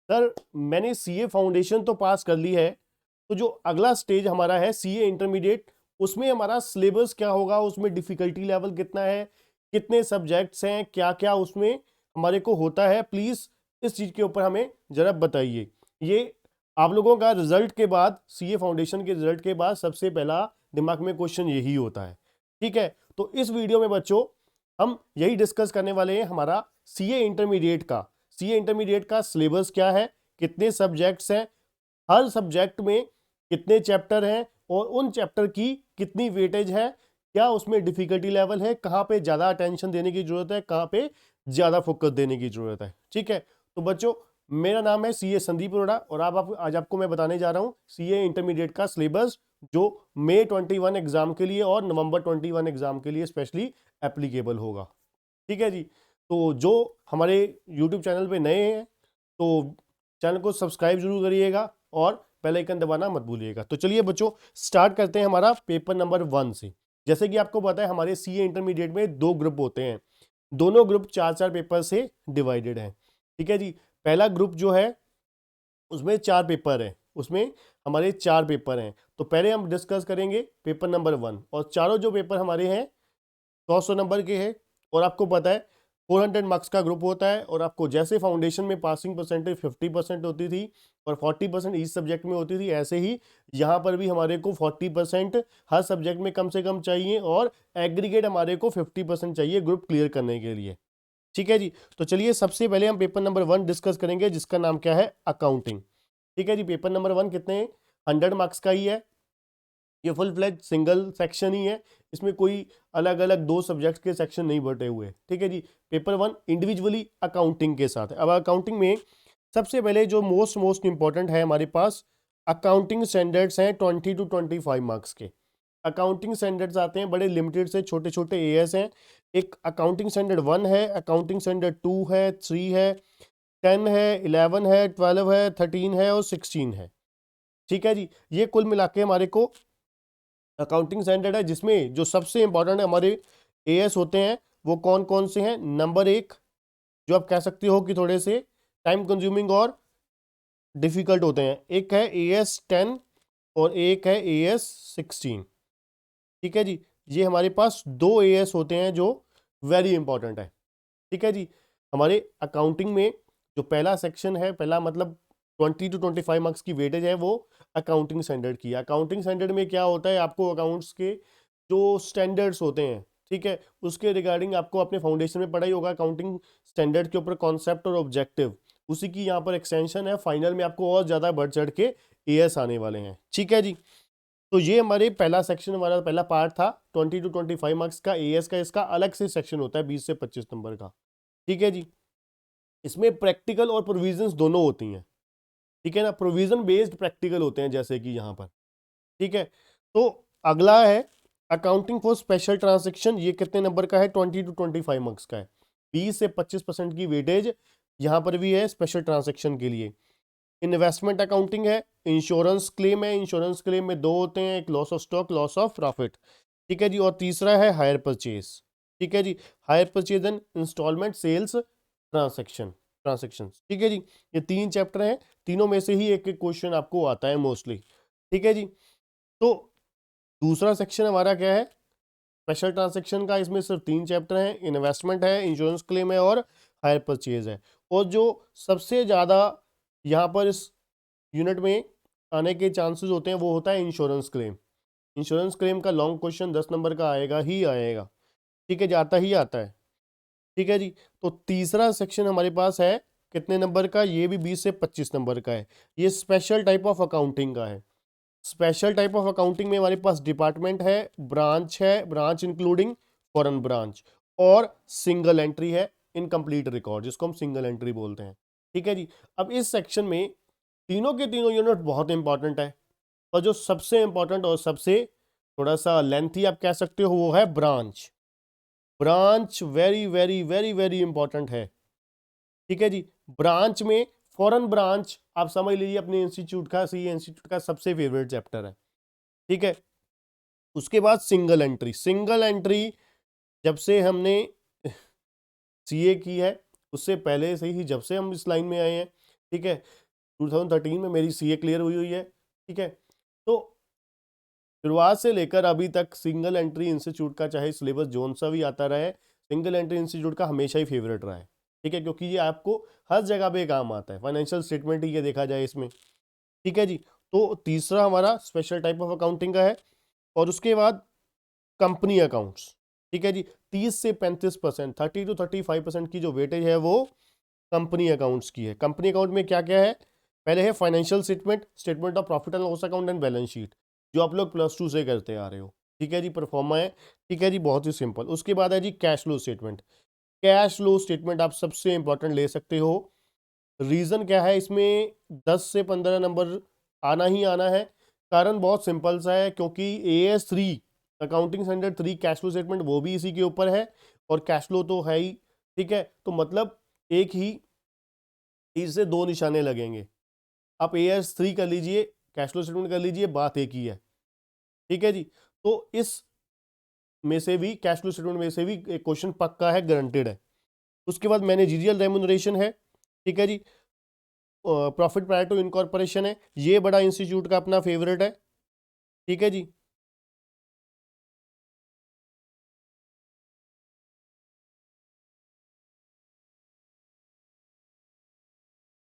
Sir मैंने CA foundation तो पास कर ली है, तो जो अगला स्टेज हमारा है सीए इंटरमीडिएट, उसमें हमारा सिलेबस क्या होगा, उसमें डिफिकल्टी लेवल कितना है, कितने सब्जेक्ट्स हैं, क्या क्या उसमें हमारे को होता है, प्लीज इस चीज के ऊपर हमें जरा बताइए। ये आप लोगों का रिजल्ट के बाद, सीए फाउंडेशन के रिजल्ट के बाद सबसे पहला दिमाग में क्वेश्चन यही होता है। ठीक है, तो इस वीडियो में बच्चों हम यही डिस्कस करने वाले हैं, हमारा सीए इंटरमीडिएट का। सीए इंटरमीडिएट का सिलेबस क्या है, कितने सब्जेक्ट्स हैं, हर सब्जेक्ट में कितने चैप्टर हैं, और उन चैप्टर की कितनी वेटेज है, क्या उसमें डिफिकल्टी लेवल है, कहाँ पे ज्यादा अटेंशन देने की जरूरत है, कहाँ पे ज्यादा फोकस देने की जरूरत है। ठीक है, तो बच्चों मेरा नाम है सीए संदीप अरोड़ा, और आज आपको मैं बताने जा रहा हूँ सीए इंटरमीडिएट का सिलेबस, जो मई 21 एग्जाम के लिए और नवंबर 21 एग्जाम के लिए स्पेशली एप्लीकेबल होगा। ठीक है जी, तो जो हमारे यूट्यूब चैनल पे नए हैं तो चैनल को सब्सक्राइब जरूर करिएगा और बेल आइकन दबाना मत भूलिएगा। तो चलिए बच्चों स्टार्ट करते हैं हमारा पेपर नंबर 1 से। जैसे कि आपको पता है हमारे सीए इंटरमीडिएट में 2 ग्रुप होते हैं, दोनों ग्रुप 4-4 पेपर से डिवाइडेड है। ठीक है जी, पहला ग्रुप जो है उसमें 4 पेपर है, उसमें हमारे 4 पेपर हैं। तो पहले हम डिस्कस करेंगे पेपर नंबर 1, और चारों जो पेपर हमारे हैं 100 नंबर के हैं, और आपको पता है 400 मार्क्स का ग्रुप होता है, और आपको जैसे फाउंडेशन में पासिंग परसेंटेज 50% होती थी और 40% ईच सब्जेक्ट में होती थी, ऐसे ही यहाँ पर भी हमारे को 40% हर सब्जेक्ट में कम से कम चाहिए, और एग्रीगेट हमारे को 50% चाहिए ग्रुप क्लियर करने के लिए। ठीक है जी, तो चलिए सबसे पहले हम पेपर नंबर 1 डिस्कस करेंगे, जिसका नाम क्या है, अकाउंटिंग। ठीक है जी, पेपर नंबर 1 कितने 100 मार्क्स का ही है, ये फुल फ्लेज सिंगल सेक्शन ही है, इसमें कोई अलग अलग 2 सब्जेक्ट के सेक्शन नहीं बटे हुए। ठीक है जी, पेपर 1 इंडिविजुअली अकाउंटिंग के साथ है। अब अकाउंटिंग में सबसे पहले जो मोस्ट इंपॉर्टेंट है हमारे पास, अकाउंटिंग स्टैंडर्ड्स हैं 20 to 25 मार्क्स के। अकाउंटिंग स्टैंडर्ड्स आते हैं बड़े लिमिटेड से, छोटे छोटे एएस हैं। एक अकाउंटिंग स्टैंडर्ड 1 है, अकाउंटिंग स्टैंडर्ड 2 है, 3 है, 10 है, 11 है, 12 है, 13 है और 16 है। ठीक है जी, ये कुल मिला के हमारे को अकाउंटिंग स्टैंडर्ड है, जिसमें जो सबसे इंपॉर्टेंट है हमारे एएस होते हैं वो कौन कौन से हैं। नंबर 1, जो आप कह सकते हो कि थोड़े से टाइम कंज्यूमिंग और डिफिकल्ट होते हैं, एक है एएस 10 और एक है एएस 16। ठीक है जी, ये हमारे पास 2 एएस होते हैं जो वेरी इंपॉर्टेंट है। ठीक है जी, हमारे अकाउंटिंग में जो पहला सेक्शन है, पहला मतलब 20 to 25 मार्क्स की वेटेज है, वो अकाउंटिंग स्टैंडर्ड की। अकाउंटिंग स्टैंडर्ड में क्या होता है, आपको अकाउंट्स के जो स्टैंडर्ड्स होते हैं, ठीक है, उसके रिगार्डिंग आपको अपने फाउंडेशन में पढ़ा ही होगा, अकाउंटिंग स्टैंडर्ड के ऊपर कॉन्सेप्ट और ऑब्जेक्टिव, उसी की यहाँ पर एक्सटेंशन है। फाइनल में आपको और ज्यादा बढ़ चढ़ के एएस आने वाले हैं। ठीक है जी, तो ये हमारे पहला सेक्शन, हमारा पहला पार्ट था 20 to 25 मार्क्स का एएस का। इसका अलग से सेक्शन होता है 20 से 25 नंबर का। ठीक है जी, इसमें प्रैक्टिकल और प्रोविजंस दोनों होती हैं। ठीक है ना, प्रोविजन बेस्ड प्रैक्टिकल होते हैं जैसे कि यहाँ पर। ठीक है, तो अगला है अकाउंटिंग फॉर स्पेशल ट्रांजेक्शन। ये कितने नंबर का है, 20 to 25 मार्क्स का है। 20 से 25% की वेटेज यहाँ पर भी है स्पेशल ट्रांजेक्शन के लिए। इन्वेस्टमेंट अकाउंटिंग है, इंश्योरेंस क्लेम है। इंश्योरेंस क्लेम में 2 होते हैं, एक loss of stock, loss of profit. ठीक है जी, और तीसरा है हायर परचेज। ठीक है जी, hire purchase and instalment sales transaction. ठीक है जी, ये 3 चैप्टर हैं, तीनों में से ही एक एक क्वेश्चन आपको आता है मोस्टली। ठीक है जी, तो दूसरा सेक्शन हमारा क्या है, स्पेशल ट्रांसेक्शन का। इसमें सिर्फ 3 चैप्टर हैं, इन्वेस्टमेंट है, इंश्योरेंस क्लेम है और हायर परचेज है। और जो सबसे ज़्यादा यहाँ पर इस यूनिट में आने के चांसेस होते हैं वो होता है इंश्योरेंस क्लेम। इंश्योरेंस क्लेम का लॉन्ग क्वेश्चन 10 नंबर का आएगा ही आएगा। ठीक है, जाता ही आता है। ठीक है जी, तो तीसरा सेक्शन हमारे पास है कितने नंबर का, ये भी 20 से 25 नंबर का है। ये स्पेशल टाइप ऑफ अकाउंटिंग का है। स्पेशल टाइप ऑफ अकाउंटिंग में हमारे पास डिपार्टमेंट है, ब्रांच है, ब्रांच इंक्लूडिंग फॉरेन ब्रांच, और सिंगल एंट्री है, इनकम्प्लीट रिकॉर्ड, जिसको हम सिंगल एंट्री बोलते हैं। ठीक है जी, अब इस सेक्शन में तीनों के तीनों यूनिट बहुत इंपॉर्टेंट है, और जो सबसे इंपॉर्टेंट और सबसे थोड़ा सा लेंथी आप कह सकते हो वो है branch. Branch very very very very important है। ठीक है जी, ब्रांच में फॉरेन ब्रांच आप समझ लीजिए अपने इंस्टीट्यूट का, सी इंस्टीट्यूट का सबसे फेवरेट चैप्टर है। ठीक है, उसके बाद सिंगल एंट्री। सिंगल एंट्री जब से हमने सीए की है, उससे पहले से ही, जब से हम इस लाइन में आए हैं, ठीक है, 2013 में मेरी सीए क्लियर हुई हुई है। ठीक है, तो शुरुआत से लेकर अभी तक सिंगल एंट्री इंस्टीट्यूट का चाहे सिलेबस जोन सा भी आता रहे, सिंगल एंट्री इंस्टीट्यूट का हमेशा ही फेवरेट रहा है। ठीक है, क्योंकि ये आपको हर जगह पे काम आता है, फाइनेंशियल स्टेटमेंट ही ये देखा जाए इसमें। ठीक है जी, तो तीसरा हमारा स्पेशल टाइप ऑफ अकाउंटिंग का है। और उसके बाद कंपनी अकाउंट्स। ठीक है जी, 30 से 35%, 30 to 35% की जो वेटेज है वो कंपनी अकाउंट्स की है। कंपनी अकाउंट में क्या क्या है? पहले है financial statement, statement of profit and loss account and balance sheet, जो आप लोग +2 से करते आ रहे हो। ठीक है जी, परफॉर्मा है। ठीक है जी, बहुत ही सिंपल। उसके बाद है जी cash flow statement. Cash flow statement आप सबसे इंपॉर्टेंट ले सकते हो। रीजन क्या है? इसमें 10 से 15 नंबर आना ही आना है। कारण बहुत सिंपल सा है, क्योंकि AS3 accounting standard 3 cash flow statement वो भी इसी के ऊपर है, और कैश फ्लो तो है ही। ठीक है, तो मतलब एक ही चीज से दो निशाने लगेंगे। आप AS3 कर लीजिए, कैश फ्लो स्टेटमेंट कर लीजिए, बात एक ही है। ठीक है जी, तो इस में से भी, कैश फ्लो स्टेटमेंट में से भी एक क्वेश्चन पक्का है, गारंटेड है। उसके बाद मैनेजरियल रेम्यूनरेशन है। ठीक है जी, प्रॉफिट प्रायर टू इनकॉर्पोरेशन है, ये बड़ा इंस्टीट्यूट का अपना फेवरेट है। ठीक है जी,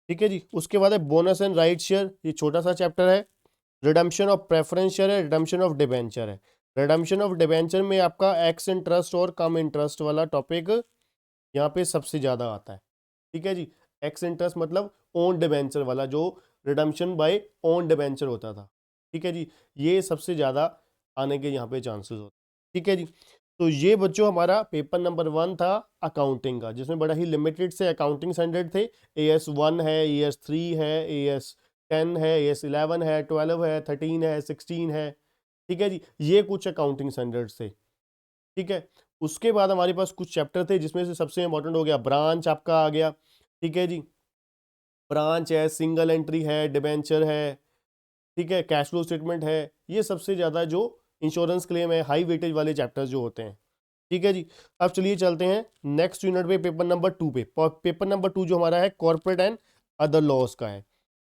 ठीक है जी। उसके बाद है बोनस एंड राइट शेयर, ये छोटा सा चैप्टर है। रिडम्पशन ऑफ प्रेफरेंस शेयर है, रिडम्पशन ऑफ डिबेंचर है। रिडम्पशन ऑफ डिबेंचर में आपका एक्स इंटरेस्ट और कम इंटरेस्ट वाला टॉपिक यहाँ पे सबसे ज्यादा आता है। ठीक है जी, एक्स इंटरेस्ट मतलब ओन डिबेंचर वाला, जो रिडम्पशन बाय ओन डिबेंचर होता था। ठीक है जी, ये सबसे ज्यादा आने के यहाँ पे चांसेस होते हैं। ठीक है जी, तो ये बच्चों हमारा पेपर नंबर 1 था अकाउंटिंग का, जिसमें बड़ा ही लिमिटेड से अकाउंटिंग स्टैंडर्ड थे। AS1 है, AS3 है, AS10 है, AS11 है, 12 है, 13 है, 16 है। ठीक है जी, ये कुछ अकाउंटिंग स्टैंडर्ड्स थे। ठीक है, उसके बाद हमारे पास कुछ चैप्टर थे, जिसमें से सबसे इंपॉर्टेंट हो गया ब्रांच आपका आ गया। ठीक है जी, ब्रांच है, सिंगल एंट्री है, डिबेंचर है, ठीक है, कैश फ्लो स्टेटमेंट है। ये सबसे ज्यादा जो इंश्योरेंस क्लेम है, हाई वेटेज वाले चैप्टर्स जो होते हैं। ठीक है जी, अब चलिए चलते हैं नेक्स्ट यूनिट पे, पेपर नंबर 2 पे। पेपर नंबर 2 जो हमारा है कॉर्पोरेट एंड अदर लॉस का है।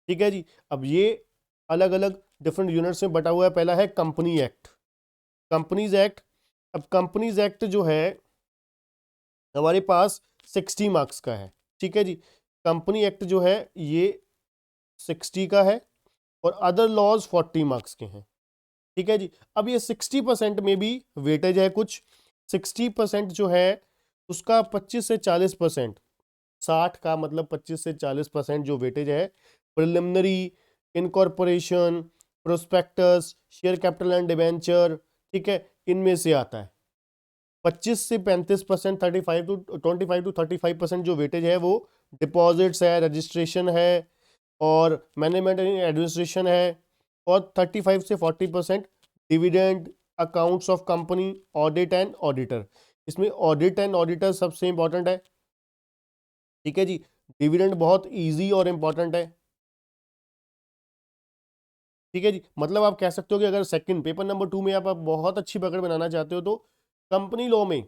ठीक है जी, अब ये अलग अलग डिफरेंट यूनिट्स में बटा हुआ है। पहला है कंपनी एक्ट, कंपनीज एक्ट। अब कंपनीज एक्ट जो है हमारे पास 60 मार्क्स का है। ठीक है जी, कंपनी एक्ट जो है ये 60 का है, और अदर लॉज 40 मार्क्स के हैं। ठीक है जी, अब ये 60% में भी वेटेज है कुछ। 60% जो है उसका 25 से 40%, 60 का मतलब 25 से 40% जो वेटेज है preliminary, incorporation, prospectus, share capital and debenture, ठीक है, इनमें से आता है। 25 से 35%, 25 to 35% जो वेटेज है वो डिपॉजिट्स है, रजिस्ट्रेशन है, और मैनेजमेंट एंड एडमिनिस्ट्रेशन है। और 35 से 40% dividend, accounts of company, audit and auditor. इसमें ऑडिट एंड ऑडिटर सबसे इंपॉर्टेंट है। ठीक है जी, डिविडेंड बहुत इजी और इंपॉर्टेंट है। ठीक है जी, मतलब आप कह सकते हो कि अगर सेकंड पेपर नंबर 2 में आप बहुत अच्छी पकड़ बनाना चाहते हो, तो कंपनी लॉ में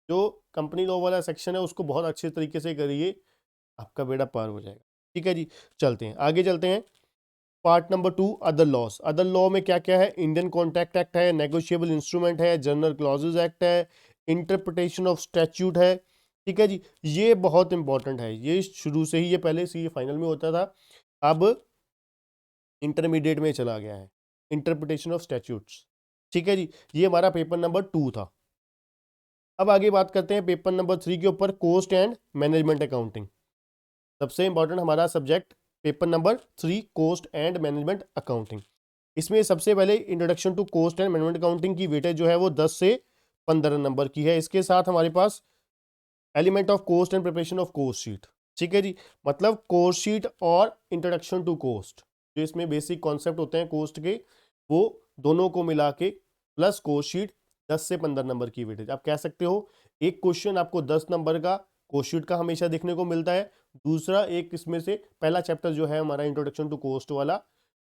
जो कंपनी लॉ वाला सेक्शन है उसको बहुत अच्छे तरीके से करिए, आपका बेड़ा पार हो जाएगा। ठीक है जी, चलते हैं आगे, चलते हैं part number 2 other laws. Other law में क्या क्या है? इंडियन कॉन्ट्रैक्ट एक्ट है, नेगोशिएबल इंस्ट्रूमेंट है, जनरल क्लॉजेज एक्ट है, इंटरप्रिटेशन ऑफ स्टैट्यूट है। ठीक है जी, ये बहुत इंपॉर्टेंट है, ये शुरू से ही, ये पहले से ये फाइनल में होता था, अब इंटरमीडिएट में चला गया है, इंटरप्रिटेशन ऑफ स्टैट्यूट्स। ठीक है जी, ये हमारा पेपर नंबर 2 था। अब आगे बात करते हैं पेपर नंबर 3 के ऊपर, कोस्ट एंड मैनेजमेंट अकाउंटिंग। सबसे इंपॉर्टेंट हमारा subject paper number 3, cost and management accounting. इसमें सबसे पहले introduction to cost and management accounting की वेटेज जो है वो 10 से 15 नंबर की है। इसके साथ हमारे पास element of cost and preparation of cost sheet. ठीक है जी, मतलब कोस्ट शीट और इंट्रोडक्शन टू कोस्ट, जो इसमें बेसिक कॉन्सेप्ट होते हैं कोस्ट के, वो दोनों को मिला के प्लस कोस्ट शीट, 10 से 15 नंबर की वेटेज। आप कह सकते हो एक क्वेश्चन आपको 10 नंबर का कोस्ट शीट का हमेशा देखने को मिलता है। दूसरा एक इसमें से पहला चैप्टर जो है हमारा इंट्रोडक्शन टू कोस्ट वाला,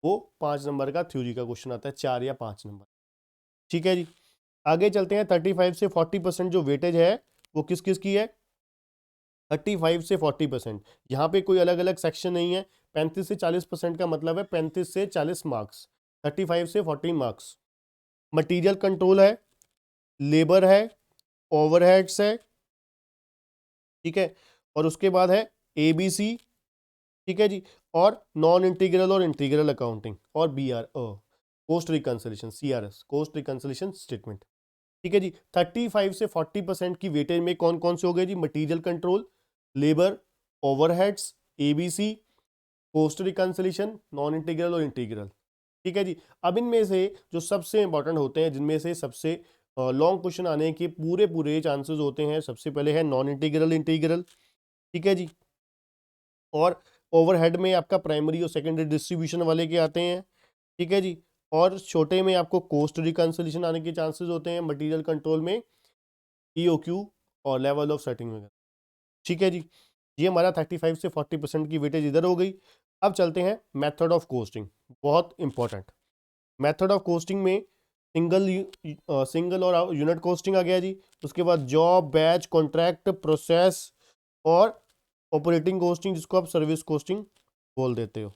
वो 5 नंबर का थ्योरी का क्वेश्चन आता है, 4 या 5 नंबर। ठीक है जी, आगे चलते हैं। 35 से 40% जो वेटेज है वो किस किस की है? 35 से 40%, यहाँ पे कोई अलग अलग सेक्शन नहीं है। 35 से 40% का मतलब है 35 से 40 मार्क्स, 35 से 40 मार्क्स। मटेरियल कंट्रोल है, लेबर है, ओवरहेड्स है, ठीक है, और उसके बाद है एबीसी, ठीक है जी, और नॉन इंटीग्रल और इंटीग्रल अकाउंटिंग, और B R cost reconciliation, CRS cost reconciliation statement, ठीक है जी। 35 से 40% की वेटेज में कौन कौन से हो गए जी? Material control, labour, overheads, ABC, cost reconciliation, non integral और इंटीग्रल, ठीक है जी। अब इनमें से जो सबसे इंपॉर्टेंट होते हैं, जिनमें से सबसे लॉन्ग क्वेश्चन आने के पूरे पूरे चांसेस होते हैं, सबसे पहले है नॉन इंटीग्रल इंटीग्रल, ठीक है जी। और ओवरहेड में आपका प्राइमरी और सेकेंडरी डिस्ट्रीब्यूशन वाले के आते हैं, ठीक है जी। और छोटे में आपको कोस्ट रिकंसिलिएशन आने के चांसेस होते हैं, मटेरियल कंट्रोल में ईओक्यू और लेवल ऑफ सेटिंग वगैरह, ठीक है जी। ये हमारा 35 से 40% की वेटेज इधर हो गई। अब चलते हैं मेथड ऑफ कोस्टिंग, बहुत इंपॉर्टेंट। मेथड ऑफ कोस्टिंग में सिंगल और यूनिट कोस्टिंग आ गया जी। उसके बाद जॉब, बैच, कॉन्ट्रैक्ट, प्रोसेस और ऑपरेटिंग कोस्टिंग, जिसको आप सर्विस कोस्टिंग बोल देते हो,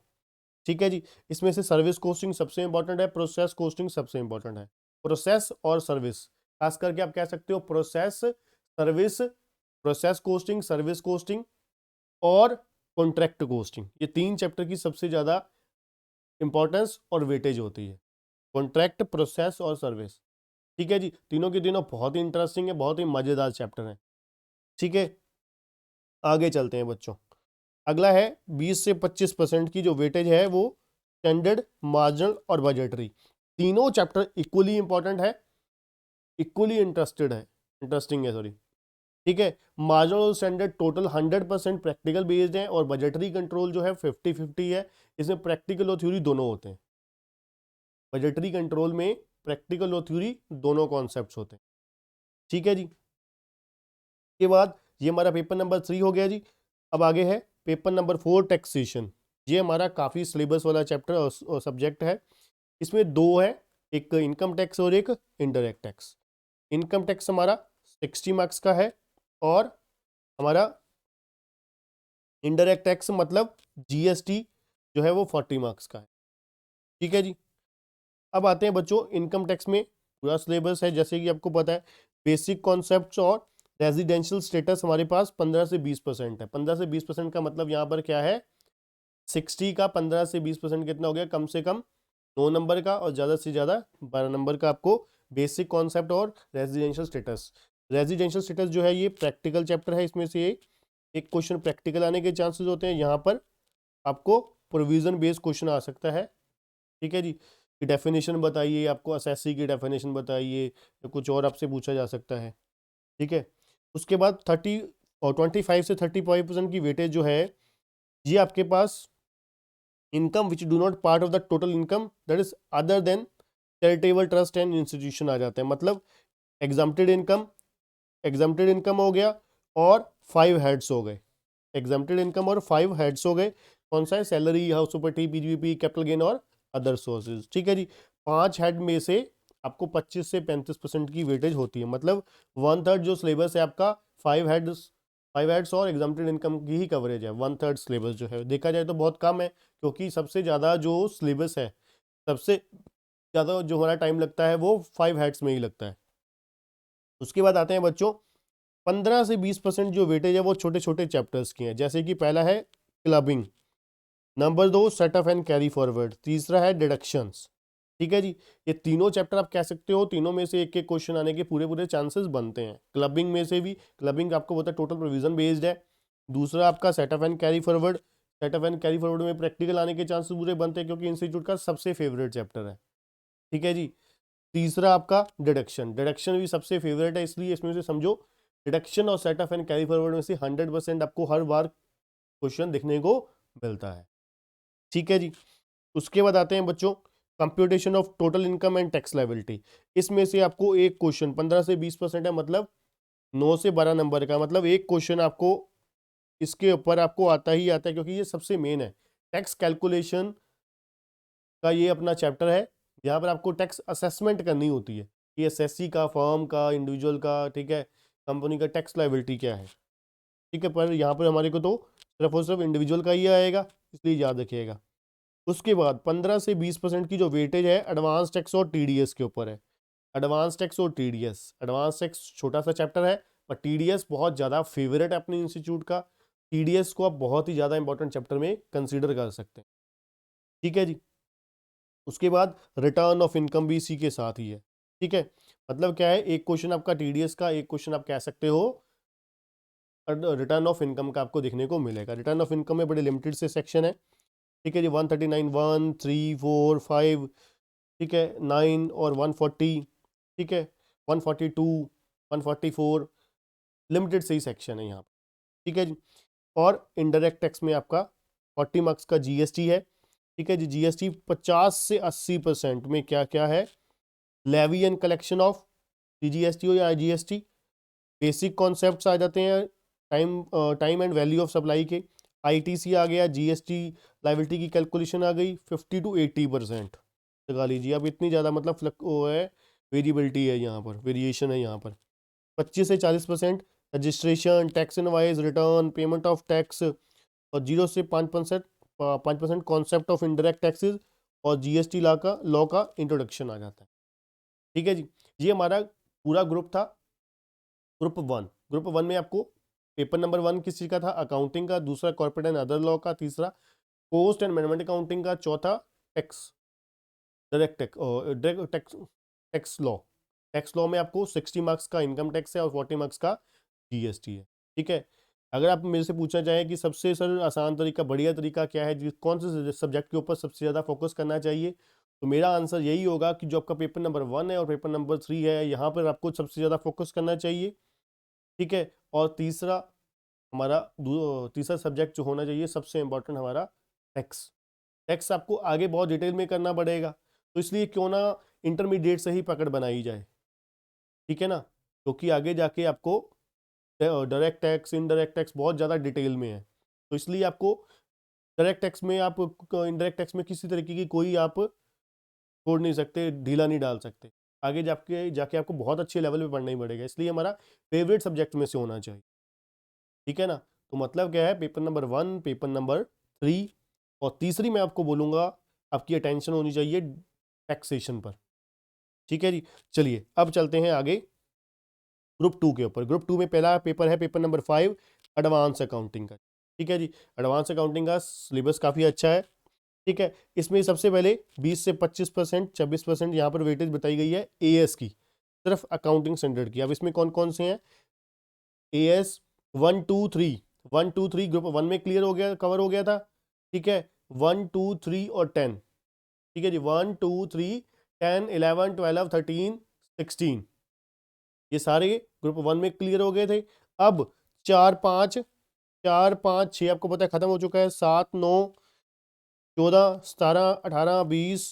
ठीक है जी। इसमें से सर्विस कोस्टिंग सबसे इंपॉर्टेंट है, प्रोसेस कोस्टिंग सबसे इंपॉर्टेंट है। प्रोसेस और सर्विस, खास करके आप कह सकते हो process service, process costing, service costing और कॉन्ट्रैक्ट कोस्टिंग, ये 3 चैप्टर की सबसे ज्यादा इंपॉर्टेंस और वेटेज होती है, कॉन्ट्रैक्ट, प्रोसेस और सर्विस, ठीक है जी। तीनों के तीनों बहुत ही इंटरेस्टिंग है, बहुत ही मजेदार चैप्टर है, ठीक है। आगे चलते हैं बच्चों। अगला है 20 से 25% की जो वेटेज है वो स्टैंडर्ड, मार्जिनल और बजटरी। तीनों चैप्टर इक्वली इंपॉर्टेंट है, इक्वली इंटरेस्टिंग है, सॉरी, ठीक है। मार्जिनल और स्टैंडर्ड टोटल 100% प्रैक्टिकल बेस्ड है, और बजटरी कंट्रोल जो है 50-50 है। इसमें प्रैक्टिकल और थ्योरी दोनों होते हैं। बजटरी कंट्रोल में प्रैक्टिकल और थ्योरी दोनों कॉन्सेप्ट्स होते हैं, ठीक है जी। के बाद ये हमारा पेपर नंबर 3 हो गया जी। अब आगे है पेपर नंबर 4, टैक्सेशन। ये हमारा काफ़ी सिलेबस वाला चैप्टर और सब्जेक्ट है। इसमें 2 है, एक इनकम टैक्स और एक इनडायरेक्ट टैक्स। इनकम टैक्स हमारा 60 मार्क्स का है, और हमारा इनडायरेक्ट टैक्स मतलब जीएसटी जो है वो 40 मार्क्स का है, ठीक है जी। अब आते हैं बच्चों इनकम टैक्स में पूरा सिलेबस है, जैसे कि आपको पता है बेसिक कॉन्सेप्ट्स और रेजिडेंशियल स्टेटस हमारे पास 15 से 20% है। 15 से 20% का मतलब यहाँ पर क्या है, 60 का 15 से 20% कितना हो गया, कम से कम 9 नंबर का, और ज़्यादा से ज़्यादा 12 नंबर का आपको बेसिक कॉन्सेप्ट और रेजिडेंशियल स्टेटस। रेजिडेंशियल स्टेटस जो है ये प्रैक्टिकल चैप्टर है, इसमें से एक क्वेश्चन प्रैक्टिकल आने के चांसेस होते हैं। यहाँ पर आपको प्रोविजन बेस्ड क्वेश्चन आ सकता है, ठीक है जी। कि डेफिनेशन बताइए, आपको असेसी की डेफिनेशन बताइए, या कुछ और आपसे पूछा जा सकता है, ठीक है। उसके बाद 30 और 25 से 35% की वेटेज जो है ये आपके पास income which do not part of the total income that is other than charitable trust and institution आ जाते हैं। मतलब एग्जाम्प्टेड इनकम, एग्जाम्प्टेड इनकम हो गया, और 5 हेड्स हो गए। एग्जाम्प्टेड इनकम और 5 हेड्स हो गए। कौन सा है, salary, house property, PGP, capital gain और अदर सोर्सेज, ठीक है जी। 5 हेड में से आपको 25 से 35% की वेटेज होती है। मतलब 1/3 जो सिलेबस है आपका 5 हेड्स और एग्जाम्प्टेड इनकम की ही कवरेज है। 1/3 सिलेबस जो है देखा जाए तो बहुत कम है, क्योंकि सबसे ज़्यादा जो सिलेबस है, सबसे ज़्यादा जो हमारा टाइम लगता है वो 5 हेड्स में ही लगता है। उसके बाद आते हैं बच्चों 15 से 20% जो वेटेज है वो छोटे छोटे चैप्टर्स की हैं, जैसे कि पहला है clubbing, number 2 setup and carry forward, तीसरा है डिडक्शंस, ठीक है जी। ये तीनों चैप्टर आप कह सकते हो तीनों में से एक एक क्वेश्चन आने के पूरे पूरे चांसेस बनते हैं। क्लबिंग में से भी, क्लबिंग आपको पता है टोटल प्रोविजन बेस्ड है। दूसरा आपका setup and carry forward, setup and carry forward में प्रैक्टिकल आने के चांसेस पूरे बनते हैं, क्योंकि इंस्टीट्यूट का सबसे फेवरेट चैप्टर है, ठीक है जी। तीसरा आपका डिडक्शन, डिडक्शन भी सबसे फेवरेट है, इसलिए इसमें से समझो डिडक्शन और सेटअप एंड कैरी फॉरवर्ड में से 100% आपको हर बार क्वेश्चन देखने को मिलता है, ठीक है जी। उसके बाद आते हैं बच्चों computation of total income and tax liability. इसमें से आपको एक क्वेश्चन 15 से 20% है, मतलब 9 से 12 नंबर का, मतलब एक क्वेश्चन आपको इसके ऊपर आपको आता ही आता है, क्योंकि ये सबसे मेन है। टैक्स कैलकुलेशन का ये अपना चैप्टर है, यहाँ पर आपको टैक्स असेसमेंट करनी होती है कि एसएससी का, फर्म का, इंडिविजुअल का, ठीक है, कंपनी का टैक्स लायबिलिटी क्या है। ठीक है, पर यहाँ पर हमारे को तो सिर्फ और सिर्फ इंडिविजुअल का ही आएगा, इसलिए याद रखिएगा। उसके बाद 15 से 20% की जो वेटेज है एडवांस टैक्स और टीडीएस के ऊपर है। एडवांस टैक्स और टीडीएस, एडवांस टैक्स छोटा सा चैप्टर है, पर टीडीएस बहुत ज़्यादा फेवरेट है अपने इंस्टीट्यूट का। टीडीएस को आप बहुत ही ज़्यादा इंपॉर्टेंट चैप्टर में कंसीडर कर सकते हैं। ठीक है जी। उसके बाद रिटर्न ऑफ इनकम भी इसी के साथ ही है। ठीक है, मतलब क्या है, एक क्वेश्चन आपका टीडीएस का, एक क्वेश्चन आप कह सकते हो रिटर्न ऑफ इनकम का आपको देखने को मिलेगा। रिटर्न ऑफ इनकम में बड़े लिमिटेड से सेक्शन है। ठीक है जी, 139, 1, 3, 4, 5, ठीक है, 9 और 140, ठीक है, 142, 144, लिमिटेड से ही सेक्शन है यहाँ पर। ठीक है जी। और इनडायरेक्ट टैक्स में आपका 40 मार्क्स का जीएसटी है। ठीक है जी, जीएसटी 50 से 80% में क्या क्या है, levy and collection of CGST हो या आईजीएसटी, बेसिक कॉन्सेप्ट्स आ जाते हैं, time and value of supply के, आईटीसी आ गया, जीएसटी लायबिलिटी की कैलकुलेशन आ गई, 50 to 80% लगा लीजिए। अब इतनी ज़्यादा मतलब वो है, वेरिएबिलिटी है यहाँ पर, वेरिएशन है यहाँ पर। 25 से 40% registration, tax invoice, return, payment of tax, और 0 से 5% कॉन्सेप्ट ऑफ इनडायरेक्ट टैक्सेस, और जीएसटी लॉ का इंट्रोडक्शन आ जाता है। ठीक है जी, ये हमारा पूरा ग्रुप था, ग्रुप वन। ग्रुप वन में आपको पेपर नंबर 1 किस चीज़ का था, अकाउंटिंग का, दूसरा कॉर्पोरेट एंड अदर लॉ का, तीसरा पोस्ट एंड मैनेजमेंट अकाउंटिंग का, चौथा tax, direct tax, tax law. Tax law में आपको 60 मार्क्स का इनकम टैक्स है और 40 मार्क्स का जीएसटी है। ठीक है, अगर आप मेरे से पूछना चाहें कि सबसे सरल आसान तरीका, बढ़िया तरीका क्या है, कौन से सब्जेक्ट के ऊपर सबसे ज़्यादा फोकस करना चाहिए, तो मेरा आंसर यही होगा कि जो आपका पेपर नंबर 1 है और पेपर नंबर 3 है, यहाँ पर आपको सबसे ज़्यादा फोकस करना चाहिए। ठीक है, और हमारा तीसरा सब्जेक्ट जो होना चाहिए सबसे इंपॉर्टेंट हमारा टैक्स। टैक्स आपको आगे बहुत डिटेल में करना पड़ेगा, तो इसलिए क्यों ना इंटरमीडिएट से ही पकड़ बनाई जाए। ठीक है ना, क्योंकि आगे जाके आपको डायरेक्ट टैक्स, इनडायरेक्ट टैक्स बहुत ज़्यादा डिटेल में है, तो इसलिए आपको डायरेक्ट टैक्स में, आप इनडायरेक्ट टैक्स में किसी तरीके की कोई आप छोड़ नहीं सकते, ढीला नहीं डाल सकते। आगे जाके जाके आपको बहुत अच्छे लेवल पे पढ़ना ही पड़ेगा, इसलिए हमारा फेवरेट सब्जेक्ट में से होना चाहिए। ठीक है ना, तो मतलब क्या है, पेपर नंबर 1, पेपर नंबर 3, और तीसरी मैं आपको बोलूँगा आपकी अटेंशन होनी चाहिए टैक्सेशन पर। ठीक है जी, चलिए अब चलते हैं आगे ग्रुप 2 के ऊपर। ग्रुप 2 में पहला पेपर है पेपर नंबर 5, एडवांस अकाउंटिंग का। ठीक है जी, एडवांस अकाउंटिंग का सिलेबस काफ़ी अच्छा है। ठीक है, इसमें सबसे पहले 20 से 25%, 26% यहाँ पर वेटेज बताई गई है एएस की, सिर्फ अकाउंटिंग स्टैंडर्ड की। अब इसमें कौन कौन से हैं, एएस 1, 2, 3, 1, 2, 3 ग्रुप 1 में क्लियर हो गया, कवर हो गया था। ठीक है, 1, 2, 3 और 10। ठीक है जी, 1, 2, 3, 10, 11, 12, 13, 16, ये सारे ग्रुप 1 में क्लियर हो गए थे। अब 4, 5, 4, 5, 6 आपको पता है खत्म हो चुका है, 7, 9, 14, 17, 18, 20,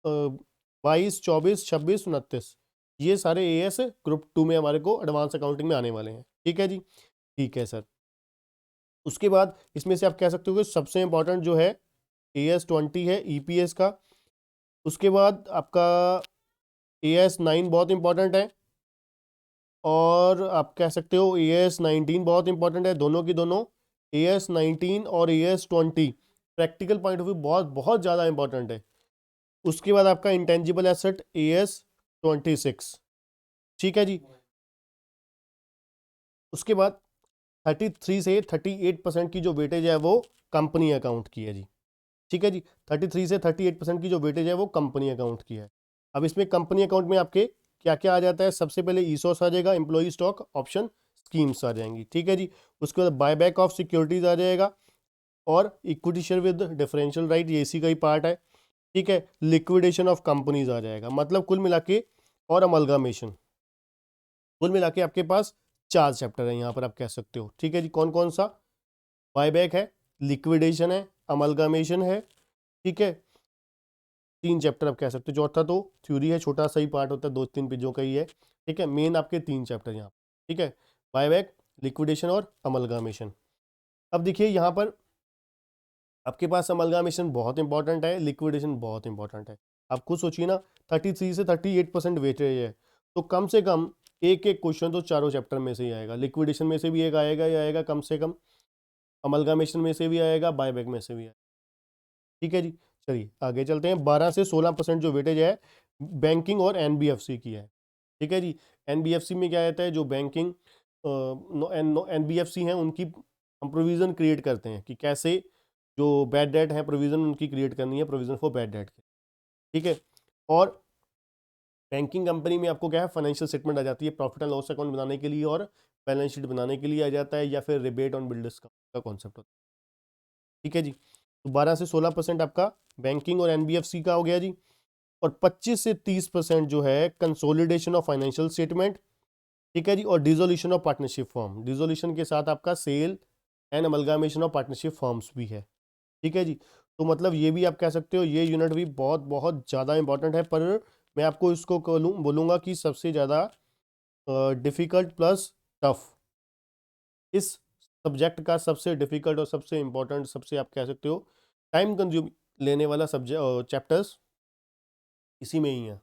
22, 24, 26, 29, ये सारे एएस ग्रुप 2 में हमारे को एडवांस अकाउंटिंग में आने वाले हैं। ठीक है जी, ठीक है सर। उसके बाद इसमें से आप कह सकते हो कि सबसे इंपॉर्टेंट जो है एएस 20 है ईपीएस का। उसके बाद आपका एएस 9 बहुत इंपॉर्टेंट है, और आप कह सकते हो एएस 19 बहुत इंपॉर्टेंट है। दोनों की दोनों, एएस 19 और as 20 practical point of view बहुत बहुत ज़्यादा इंपॉर्टेंट है। उसके बाद आपका इंटेंजिबल एसेट एएस 26। ठीक है जी, उसके बाद 33 से 38% की जो वेटेज है वो कंपनी अकाउंट की है जी। ठीक है जी, 33 से 38% की जो वेटेज है वो कंपनी अकाउंट की है। अब इसमें कंपनी अकाउंट में आपके क्या क्या आ जाता है, सबसे पहले ईसोस आ जाएगा, एम्प्लॉई स्टॉक ऑप्शन स्कीम्स आ जाएंगी। ठीक है जी, उसके बाद बायबैक ऑफ सिक्योरिटीज आ जाएगा, और equity share with differential right, ये इसी का ही पार्ट है। ठीक है, लिक्विडेशन ऑफ कंपनीज आ जाएगा, मतलब कुल मिला के, और अमलगामेशन, कुल मिला के आपके पास 4 चैप्टर है यहाँ पर आप कह सकते हो। ठीक है जी, कौन कौन सा, बायबैक है, लिक्विडेशन है, अमलगामेशन है। ठीक है, 3 चैप्टर आप कह सकते हो, चौथा तो थ्योरी है, छोटा सा ही पार्ट होता है, 2-3 पेजों का ही है। ठीक है, मेन आपके 3 चैप्टर यहाँ। ठीक है, बायबैक, लिक्विडेशन और अमलगामेशन। अब देखिए यहाँ पर आपके पास अमलगामेशन बहुत इंपॉर्टेंट है, लिक्विडेशन बहुत इंपॉर्टेंट है। आप खुद सोचिए ना, 33 से 38% वेटेज है, तो कम से कम एक एक क्वेश्चन तो चारों चैप्टर में से ही आएगा, लिक्विडेशन में से भी एक आएगा ही आएगा कम से कम, अमलगामेशन में से भी आएगा, बायबैक में से भी आएगा। ठीक है जी, चलिए आगे चलते हैं। 12 से 16% जो वेटेज है बैंकिंग और एनबीएफसी की है। ठीक है जी, एनबीएफसी में क्या रहता है, जो बैंकिंग एनबीएफसी हैं उनकी हम प्रोविजन क्रिएट करते हैं कि कैसे जो बैड डेट है प्रोविजन उनकी क्रिएट करनी है, प्रोविजन फॉर बैड डेट। ठीक है, और बैंकिंग कंपनी में आपको क्या है, फाइनेंशियल स्टेटमेंट आ जाती है प्रॉफिट एंड लॉस अकाउंट बनाने के लिए और बैलेंस शीट बनाने के लिए आ जाता है, या फिर रिबेट ऑन बिल डिस्काउंट का कॉन्सेप्ट होता है। ठीक है जी, तो 12 से 16% आपका बैंकिंग और एनबीएफसी का हो गया जी, और 25 से 30% जो है कंसोलिडेशन ऑफ फाइनेंशियल स्टेटमेंट। ठीक है जी, और dissolution of partnership form, dissolution के साथ आपका sale and amalgamation of partnership forms भी है। ठीक है जी, तो मतलब ये भी आप कह सकते हो ये यूनिट भी बहुत बहुत ज़्यादा इंपॉर्टेंट है, पर मैं आपको इसको बोलूँगा कि सबसे ज़्यादा डिफ़िकल्ट प्लस टफ, इस सब्जेक्ट का सबसे डिफ़िकल्ट और सबसे इम्पोर्टेंट, सबसे आप कह सकते हो टाइम कंज्यूम लेने वाला सब्जेक्ट चैप्टर्स इसी में ही है।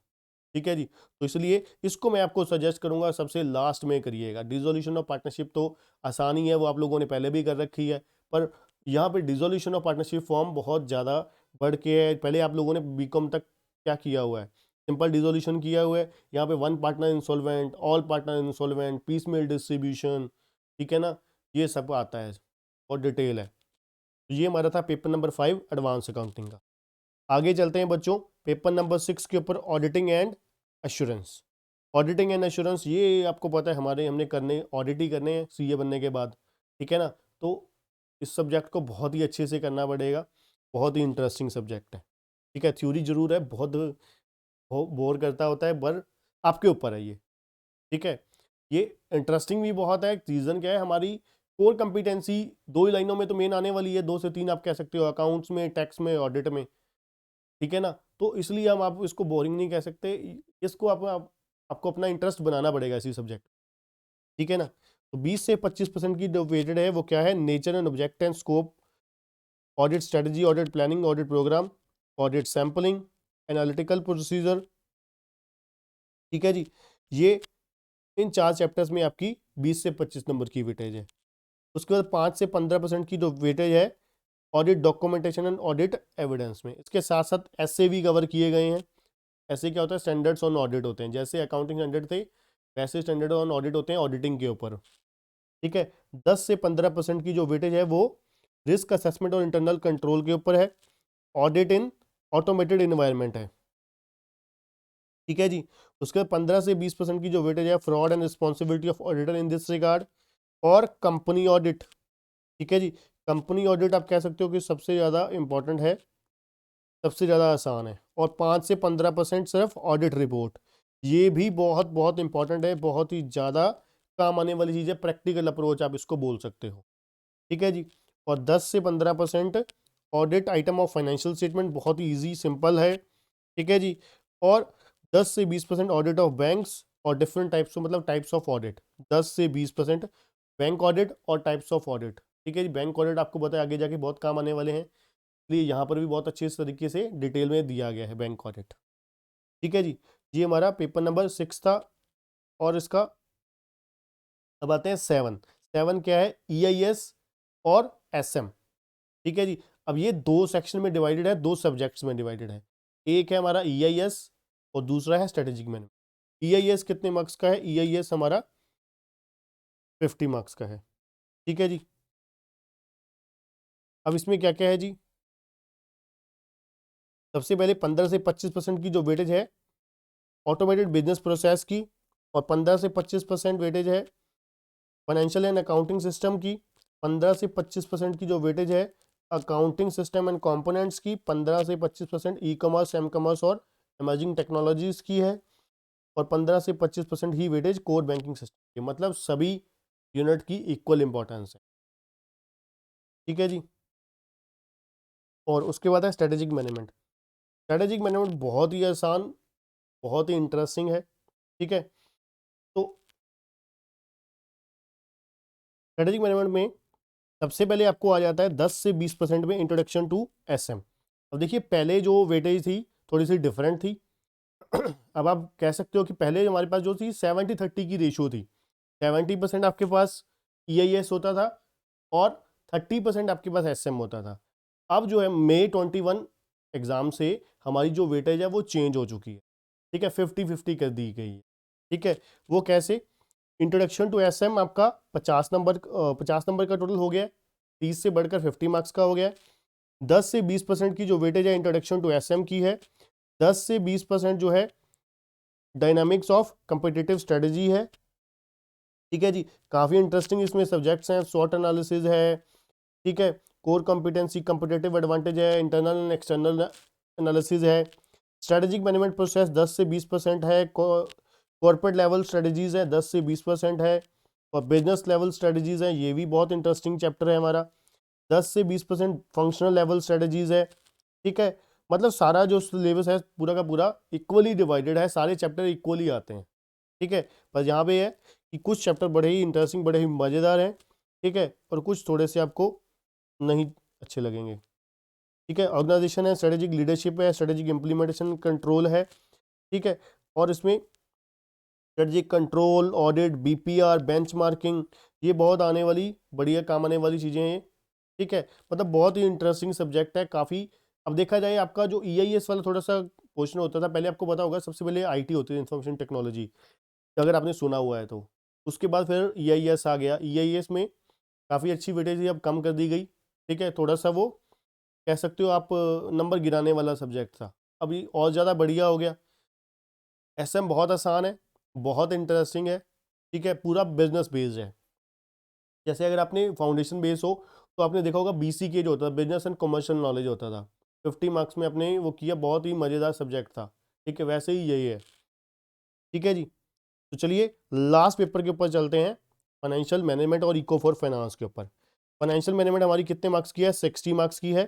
ठीक है जी, तो इसलिए इसको मैं आपको सजेस्ट करूंगा सबसे लास्ट में करिएगा। डिसोल्यूशन ऑफ पार्टनरशिप तो आसानी है, वो आप लोगों ने पहले भी कर रखी है, पर यहाँ पे डिसोल्यूशन ऑफ पार्टनरशिप फॉर्म बहुत ज़्यादा बढ़ के है। पहले आप लोगों ने बीकॉम तक क्या किया हुआ है, सिंपल डिसोल्यूशन किया हुआ है। यहाँ पे one partner insolvent, all partner insolvent, piecemeal distribution, ठीक है ना, ये सब आता है और डिटेल है। तो ये हमारा था पेपर नंबर 5 एडवांस अकाउंटिंग का। आगे चलते हैं बच्चों पेपर नंबर 6 के ऊपर, auditing and assurance. Auditing and assurance ये आपको पता है हमारे हमने करने ऑडिट ही करने हैं सीए बनने के बाद। ठीक है ना, तो इस सब्जेक्ट को बहुत ही अच्छे से करना पड़ेगा, बहुत ही इंटरेस्टिंग सब्जेक्ट है। ठीक है, थ्योरी जरूर है, बहुत बोर करता होता है, पर आपके ऊपर है ये। ठीक है, ये इंटरेस्टिंग भी बहुत है। रीज़न क्या है, हमारी कोर कंपिटेंसी 2 ही लाइनों में तो मेन आने वाली है, 2 से 3 आप कह सकते हो, अकाउंट्स में, टैक्स में, ऑडिट में। ठीक है ना, तो इसलिए हम आप इसको बोरिंग नहीं कह सकते, इसको आपको अपना इंटरेस्ट बनाना पड़ेगा इसी सब्जेक्ट। ठीक है ना, तो 20 से 25% की जो वेटेड है वो क्या है, nature and object and scope, audit strategy, audit planning, audit programme, audit sampling, analytical procedure. ठीक है जी, ये इन 4 चैप्टर्स में आपकी 20 से 25 नंबर की वेटेज है। उसके बाद 5 से 15% की जो वेटेज है audit documentation and audit evidence में। इसके साथ साथ ऐसे भी कवर किए गए हैं। ऐसे क्या होता है, स्टैंडर्ड्स ऑन ऑडिट होते हैं, जैसे अकाउंटिंग स्टैंडर्ड थे वैसे स्टैंडर्ड ऑन ऑडिट होते हैं ऑडिटिंग के ऊपर। ठीक है, 10 से 15% की जो वेटेज है वो रिस्क असेसमेंट और इंटरनल कंट्रोल के ऊपर है, ऑडिट इन ऑटोमेटेड इन्वायरमेंट है। ठीक है जी, उसके बाद 15 से 20% की जो वेटेज है fraud and responsibility of auditor in this regard, और कंपनी ऑडिट। ठीक है जी, कंपनी ऑडिट आप कह सकते हो कि सबसे ज़्यादा इंपॉर्टेंट है, सबसे ज़्यादा आसान है, और 5 से 15% सिर्फ ऑडिट रिपोर्ट। ये भी बहुत बहुत इंपॉर्टेंट है, बहुत ही ज़्यादा काम आने वाली चीज़ है, प्रैक्टिकल अप्रोच आप इसको बोल सकते हो। ठीक है जी, और 10 से 15% audit item of financial statement, बहुत ही ईजी सिंपल है। ठीक है जी, और 10 से 20% ऑडिट ऑफ बैंक्स और डिफरेंट टाइप्स, मतलब टाइप्स ऑफ ऑडिट। 10 से 20% बैंक ऑडिट और टाइप्स ऑफ ऑडिट। ठीक है जी, बैंक ऑडिट आपको पता है आगे जाके बहुत काम आने वाले हैं, इसलिए यहाँ पर भी बहुत अच्छे तरीके से डिटेल में दिया गया है बैंक ऑडिट। ठीक है जी, ये हमारा पेपर नंबर 6 था। और इसका अब आते हैं 7 क्या है, EIS और SM। ठीक है जी, अब ये 2 सेक्शन में डिवाइडेड है, 2 सब्जेक्ट्स में डिवाइडेड है। एक है हमारा EIS और दूसरा है स्ट्रेटेजिक मैनेजमेंट। EIS कितने मार्क्स का है, EIS हमारा 50 मार्क्स का है। ठीक है जी, अब इसमें क्या क्या है जी, सबसे पहले 15 से 25% की जो वेटेज है ऑटोमेटेड बिजनेस प्रोसेस की, और 15 से 25% वेटेज है फाइनेंशियल एंड अकाउंटिंग सिस्टम की। 15 से 25% की जो वेटेज है अकाउंटिंग सिस्टम एंड कंपोनेंट्स की। 15 से 25% ई कॉमर्स, एम कॉमर्स और इमर्जिंग टेक्नोलॉजीज की है। और 15 से 25% ही वेटेज कोर बैंकिंग सिस्टम की। मतलब सभी यूनिट की इक्वल इंपॉर्टेंस है। ठीक है जी, और उसके बाद है स्ट्रेटेजिक मैनेजमेंट। स्ट्रेटेजिक मैनेजमेंट बहुत ही आसान, बहुत ही इंटरेस्टिंग है। ठीक है, तो स्ट्रेटेजिक मैनेजमेंट में सबसे पहले आपको आ जाता है 10 से 20% में इंट्रोडक्शन टू SM। अब देखिए पहले जो वेटेज थी थोड़ी सी डिफरेंट थी, अब आप कह सकते हो कि पहले हमारे पास जो थी 70-30 की रेशियो थी, 70% आपके पास EIS होता था और 30% आपके पास SM होता था। अब जो है May 21 एग्जाम से हमारी जो वेटेज है वो चेंज हो चुकी है, ठीक है, 50-50 कर दी गई है, ठीक है। वो कैसे? इंट्रोडक्शन टू SM आपका 50 नंबर का टोटल हो गया, 30 से बढ़कर 50 मार्क्स का हो गया। 10 से 20% की जो वेटेज है इंट्रोडक्शन टू SM की है, 10 से 20% जो है डायनामिक्स ऑफ कम्पिटिटिव स्ट्रेटजी है, ठीक है जी। काफी इंटरेस्टिंग इसमें सब्जेक्ट्स हैं, शॉर्ट एनालिसिस है, ठीक है, कोर कॉम्पिटेंसी कम्पिटिटिव एडवांटेज है, इंटरनल एंड एक्सटर्नल एनालिसिस है, स्ट्रेटेजिक मैनेजमेंट प्रोसेस 10 से 20% है, कॉर्पोरेट लेवल स्ट्रेटजीज है 10 से 20% है, और बिजनेस लेवल स्ट्रेटजीज है, ये भी बहुत इंटरेस्टिंग चैप्टर है हमारा, 10 से 20% फंक्शनल लेवल स्ट्रेटजीज है, ठीक है। मतलब सारा जो सिलेबस है पूरा का पूरा इक्वली डिवाइडेड है, सारे चैप्टर इक्वली आते हैं, ठीक है। पर यहाँ पे है कि कुछ चैप्टर बड़े ही इंटरेस्टिंग, बड़े ही मज़ेदार हैं, ठीक है, और कुछ थोड़े से आपको नहीं अच्छे लगेंगे, ठीक है। ऑर्गेनाइजेशन है, स्ट्रेटेजिक लीडरशिप है, स्ट्रेटेजिक इंप्लीमेंटेशन कंट्रोल है, ठीक है, और इसमें strategic control, audit, BPR, benchmarking, ये बहुत आने वाली बढ़िया काम आने वाली चीज़ें हैं, ठीक है। मतलब बहुत ही इंटरेस्टिंग सब्जेक्ट है काफ़ी। अब देखा जाए आपका जो EIS वाला थोड़ा सा क्वेश्चन होता था पहले, आपको पता होगा सबसे पहले IT होती है, इंफॉर्मेशन टेक्नोलॉजी, अगर आपने सुना हुआ है तो। उसके बाद फिर EIS आ गया, EIS में काफ़ी अच्छी वेटेज अब कम कर दी गई, ठीक है, थोड़ा सा वो कह सकते हो आप नंबर गिराने वाला सब्जेक्ट था, अभी और ज़्यादा बढ़िया हो गया। SM बहुत आसान है, बहुत इंटरेस्टिंग है, ठीक है, पूरा बिजनेस बेस्ड है। जैसे अगर आपने फाउंडेशन बेस हो तो आपने देखा होगा BCK जो होता था, बिजनेस एंड कमर्शियल नॉलेज होता था, 50 मार्क्स में आपने वो किया, बहुत ही मज़ेदार सब्जेक्ट था, ठीक है, वैसे ही यही है, ठीक है जी। तो चलिए लास्ट पेपर के ऊपर चलते हैं, फाइनेंशियल मैनेजमेंट और इको फॉर फाइनेंस के ऊपर। फाइनेंशियल मैनेजमेंट हमारी कितने मार्क्स की है? 60 मार्क्स की है,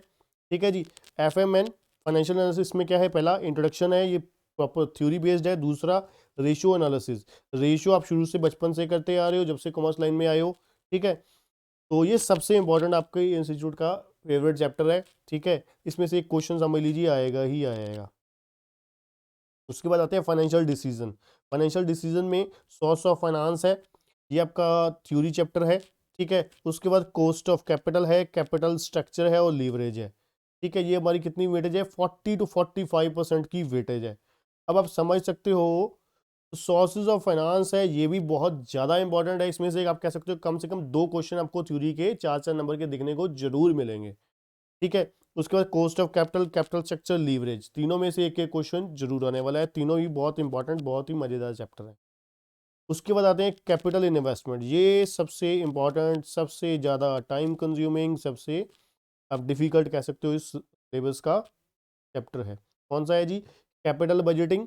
ठीक है जी। FMN फाइनेंशियल एनालिसिस में क्या है? पहला इंट्रोडक्शन है, ये प्रॉपर थ्योरी बेस्ड है। दूसरा रेशियो एनालिसिस, रेशियो आप शुरू से बचपन से करते आ रहे हो, जब से कॉमर्स लाइन में आए हो, ठीक है। तो ये सबसे इंपॉर्टेंट आपके इंस्टीट्यूट का फेवरेट चैप्टर है, ठीक है। इसमें से एक क्वेश्चन समझ लीजिए आएगा ही आएगा। उसके बाद आते हैं फाइनेंशियल डिसीजन। फाइनेंशियल डिसीजन में सोर्स ऑफ फाइनेंस है, ये आपका थ्योरी चैप्टर है, ठीक है। उसके बाद कॉस्ट ऑफ कैपिटल है, कैपिटल स्ट्रक्चर है और लीवरेज है, ठीक है। ये हमारी कितनी वेटेज है? 40 to 45% की वेटेज है। अब आप समझ सकते हो सोर्सेज ऑफ फाइनेंस है, ये भी बहुत ज़्यादा इंपॉर्टेंट है। इसमें से आप कह सकते हो कम से कम 2 क्वेश्चन आपको थ्योरी के 4-4 नंबर के दिखने को जरूर मिलेंगे, ठीक है। उसके बाद cost of capital, capital structure, leverage, तीनों में से एक एक क्वेश्चन जरूर आने वाला है। तीनों ही बहुत इंपॉर्टेंट, बहुत ही मजेदार चैप्टर है। उसके बाद आते हैं कैपिटल इन्वेस्टमेंट, ये सबसे इंपॉर्टेंट, सबसे ज़्यादा टाइम कंज्यूमिंग, सबसे आप डिफिकल्ट कह सकते हो इस सिलेबस का चैप्टर है। कौन सा है जी? Capital budgeting,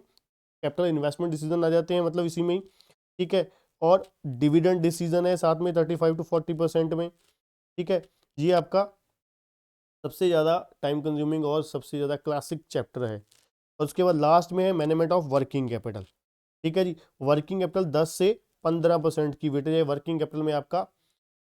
capital investment decision आ जाते हैं मतलब इसी में ही, ठीक है। और डिविडेंड डिसीजन है साथ में 35 to 40% में, ठीक है। ये आपका सबसे ज़्यादा टाइम कंज्यूमिंग और सबसे ज़्यादा क्लासिक चैप्टर है। और उसके बाद लास्ट में है मैनेजमेंट ऑफ वर्किंग कैपिटल, ठीक है जी। वर्किंग कैपिटल 10 से 15% की वेटेज है। वर्किंग कैपिटल में आपका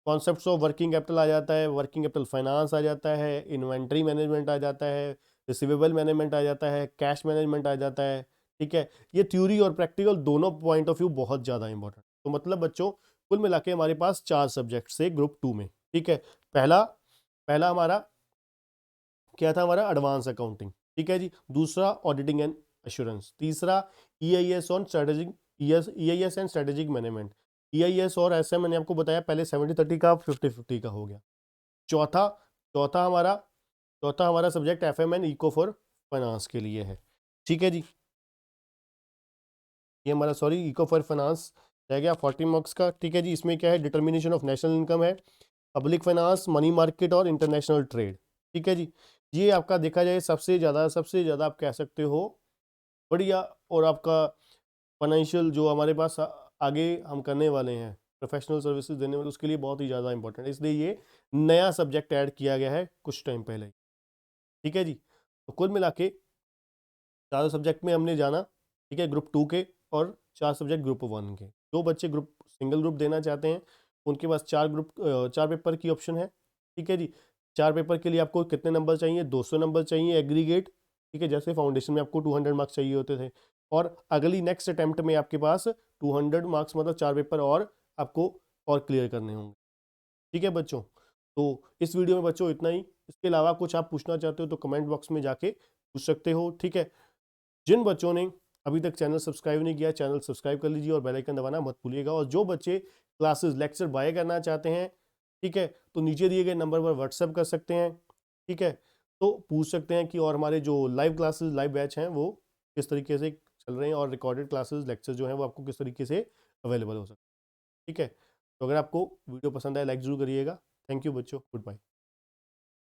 कॉन्सेप्ट्स ऑफ वर्किंग कैपिटल आ जाता है, वर्किंग कैपिटल फाइनेंस आ जाता है, इन्वेंट्री मैनेजमेंट आ जाता है, रिसीवेबल मैनेजमेंट आ जाता है, कैश मैनेजमेंट आ जाता है, ठीक है। ये थ्योरी और प्रैक्टिकल दोनों पॉइंट ऑफ व्यू बहुत ज़्यादा इंपॉर्टेंट। तो मतलब बच्चों कुल मिला के हमारे पास 4 सब्जेक्ट से ग्रुप 2 में, ठीक है। पहला पहला हमारा क्या था? हमारा एडवांस अकाउंटिंग, ठीक है जी। दूसरा ऑडिटिंग एंड एश्योरेंस। तीसरा EIS on strategic, EIS and strategic management. EIS और SM मैंने आपको बताया पहले 70-30 का, 50-50 का हो गया। चौथा चौथा हमारा चौथा हमारा subject FMN eco for finance के लिए है, ठीक है जी। ये हमारा सॉरी इको फॉर फाइनेंस रह गया 40 मार्क्स का, ठीक है जी। इसमें क्या है? डिटर्मिनेशन ऑफ नेशनल इनकम है, पब्लिक फाइनेंस, मनी मार्केट और इंटरनेशनल ट्रेड, ठीक है जी। ये आपका देखा जाए सबसे ज़्यादा आप कह सकते हो बढ़िया। और आपका फाइनेंशियल जो हमारे पास आगे हम करने वाले हैं, प्रोफेशनल सर्विसेज देने वाले, उसके लिए बहुत ही ज़्यादा इंपॉर्टेंट है, इसलिए ये नया सब्जेक्ट ऐड किया गया है कुछ टाइम पहले, ठीक है जी। तो कुल मिला के 4 सब्जेक्ट में हमने जाना, ठीक है, ग्रुप 2 के, और 4 सब्जेक्ट ग्रुप 1 के। जो बच्चे ग्रुप सिंगल ग्रुप देना चाहते हैं उनके पास 4 पेपर की ऑप्शन है, ठीक है जी। 4 पेपर के लिए आपको कितने नंबर चाहिए? 200 नंबर चाहिए एग्रीगेट, ठीक है। जैसे फाउंडेशन में आपको 200 मार्क्स चाहिए होते थे, और अगली नेक्स्ट अटेम्प्ट में आपके पास 200 मार्क्स मतलब 4 पेपर और आपको और क्लियर करने होंगे। ठीक है बच्चों, तो इस वीडियो में बच्चों इतना ही। इसके अलावा कुछ आप पूछना चाहते हो तो कमेंट बॉक्स में जाके पूछ सकते हो। ठीक है, जिन बच्चों ने अभी तक चैनल सब्सक्राइब नहीं किया, चैनल सब्सक्राइब कर लीजिए और बेल आइकन दबाना मत भूलिएगा। और जो बच्चे क्लासेस लेक्चर बाय करना चाहते हैं, ठीक है, तो नीचे दिए गए नंबर पर व्हाट्सएप कर सकते हैं। ठीक है, तो पूछ सकते हैं कि और हमारे जो लाइव क्लासेस लाइव बैच हैं वो किस तरीके से चल रहे हैं और रिकॉर्डेड क्लासेस लेक्चर जो हैं वो आपको किस तरीके से अवेलेबल हो सकते हैं। ठीक है, तो अगर आपको वीडियो पसंद आए लाइक जरूर करिएगा। थैंक यू बच्चों, गुड बाय।